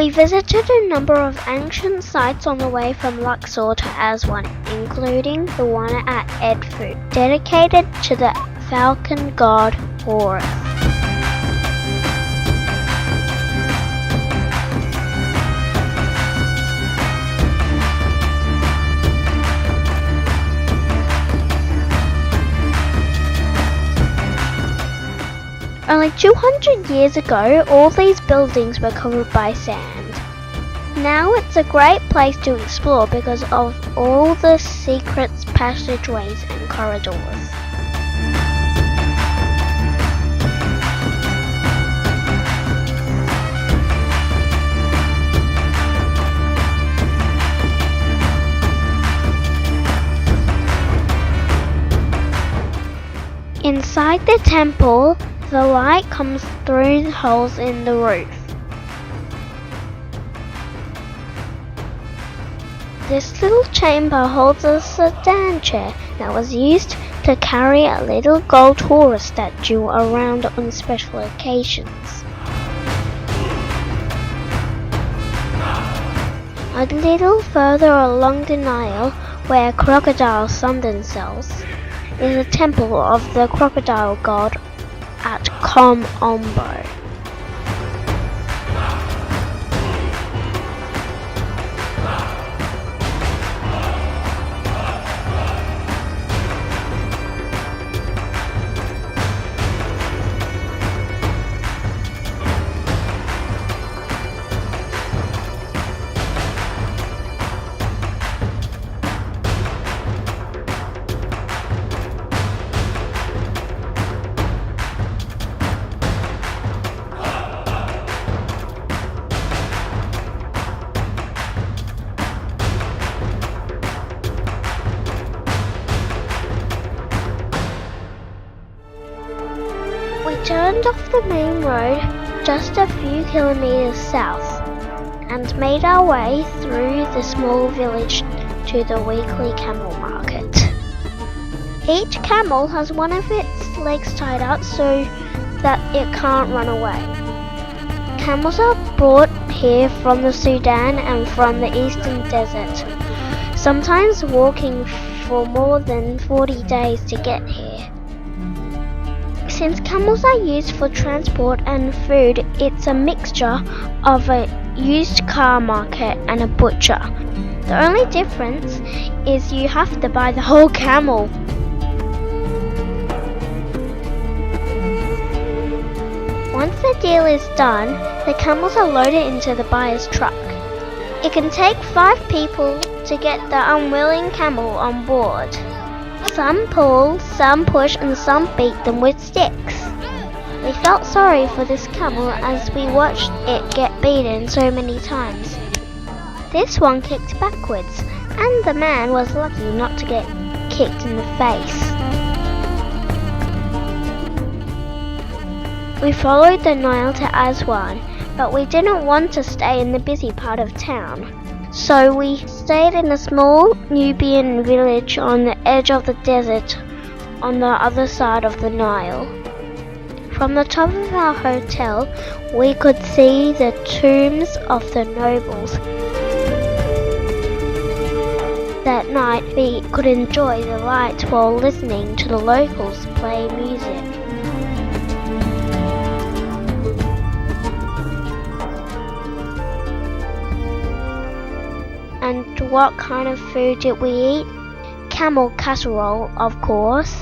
We visited a number of ancient sites on the way from Luxor to Aswan, including the one at Edfu, dedicated to the falcon god Horus. Only 200 years ago, all these buildings were covered by sand. Now it's a great place to explore because of all the secret passageways and corridors. Inside the temple, the light comes through holes in the roof. This little chamber holds a sedan chair that was used to carry a little gold Horus statue around on special occasions. A little further along the Nile, where crocodiles sun themselves, is a temple of the crocodile god at Camel. We turned off the main road just a few kilometers south and made our way through the small village to the weekly camel market. Each camel has one of its legs tied up so that it can't run away. Camels are brought here from the Sudan and from the eastern desert, sometimes walking for more than 40 days to get here. Since camels are used for transport and food, it's a mixture of a used car market and a butcher. The only difference is you have to buy the whole camel. Once the deal is done, the camels are loaded into the buyer's truck. It can take 5 people to get the unwilling camel on board. Some pull, some push, and some beat them with sticks. We felt sorry for this camel as we watched it get beaten so many times. This one kicked backwards, and the man was lucky not to get kicked in the face. We followed the Nile to Aswan, but we didn't want to stay in the busy part of town. So we stayed in a small Nubian village on the edge of the desert on the other side of the Nile. From the top of our hotel, we could see the tombs of the nobles. That night, we could enjoy the light while listening to the locals play music. And what kind of food did we eat? Camel casserole, of course.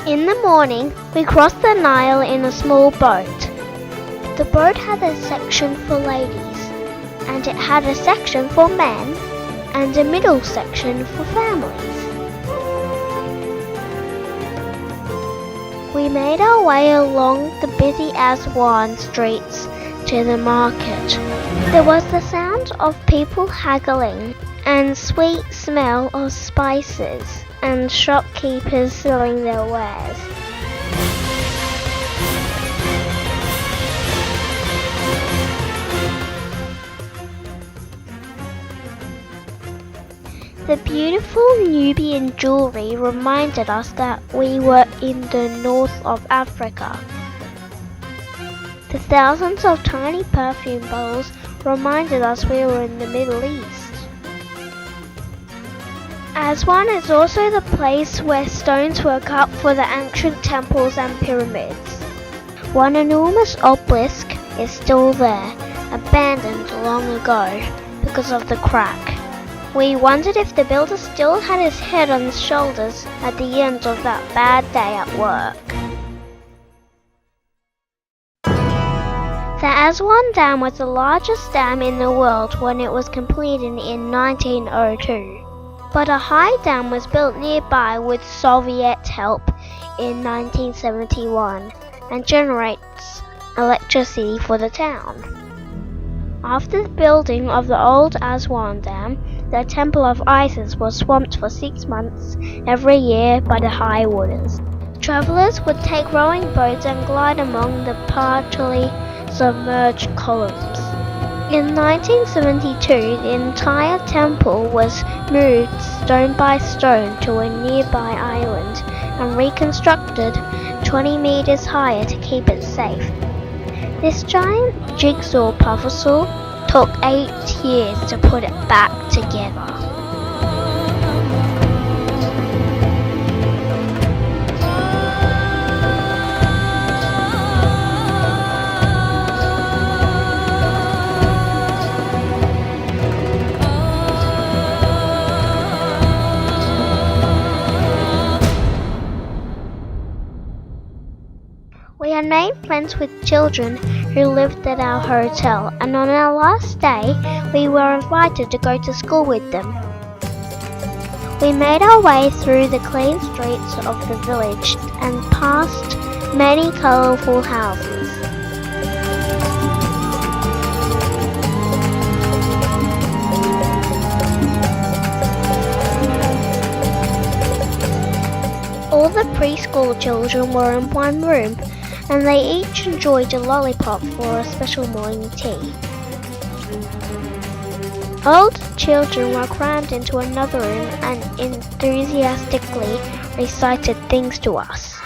In the morning, we crossed the Nile in a small boat. The boat had a section for ladies, and it had a section for men, and a middle section for families. We made our way along the busy Aswan streets to the market. There was the sound of people haggling and sweet smell of spices and shopkeepers selling their wares. The beautiful Nubian jewelry reminded us that we were in the north of Africa. The thousands of tiny perfume bottles reminded us we were in the Middle East. Aswan is also the place where stones were cut for the ancient temples and pyramids. One enormous obelisk is still there, abandoned long ago because of the crack. We wondered if the builder still had his head on his shoulders at the end of that bad day at work. The Aswan Dam was the largest dam in the world when it was completed in 1902. But a high dam was built nearby with Soviet help in 1971 and generates electricity for the town. After the building of the old Aswan Dam, the Temple of Isis was swamped for 6 months every year by the high waters. Travelers would take rowing boats and glide among the partly submerged columns. In 1972, the entire temple was moved stone by stone to a nearby island and reconstructed 20 meters higher to keep it safe. This giant jigsaw puzzle took 8 years to put it back together. We had made friends with children who lived at our hotel, and on our last day, we were invited to go to school with them. We made our way through the clean streets of the village and past many colourful houses. All the preschool children were in one room, and they each enjoyed a lollipop for a special morning tea. Old children were crammed into another room and enthusiastically recited things to us.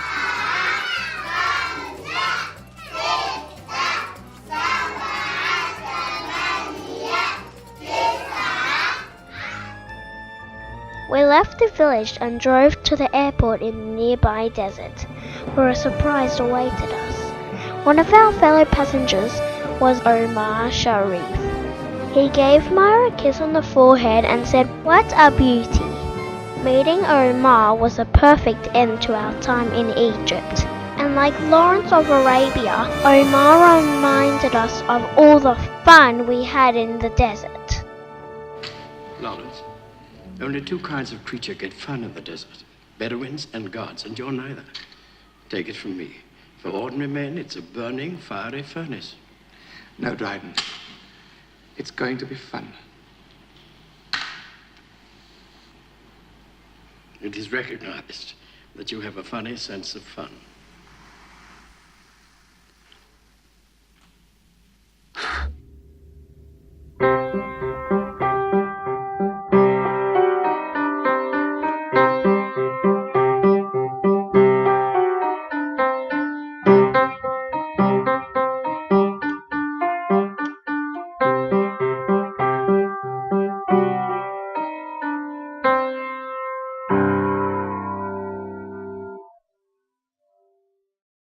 We left the village and drove to the airport in the nearby desert, where a surprise awaited us. One of our fellow passengers was Omar Sharif. He gave Mara a kiss on the forehead and said, "What a beauty." Meeting Omar was a perfect end to our time in Egypt. And like Lawrence of Arabia, Omar reminded us of all the fun we had in the desert. Lawrence, only 2 kinds of creature get fun in the desert: Bedouins and gods, and you're neither. Take it from me. For ordinary men, it's a burning, fiery furnace. No, Dryden. It's going to be fun. It is recognized that you have a funny sense of fun.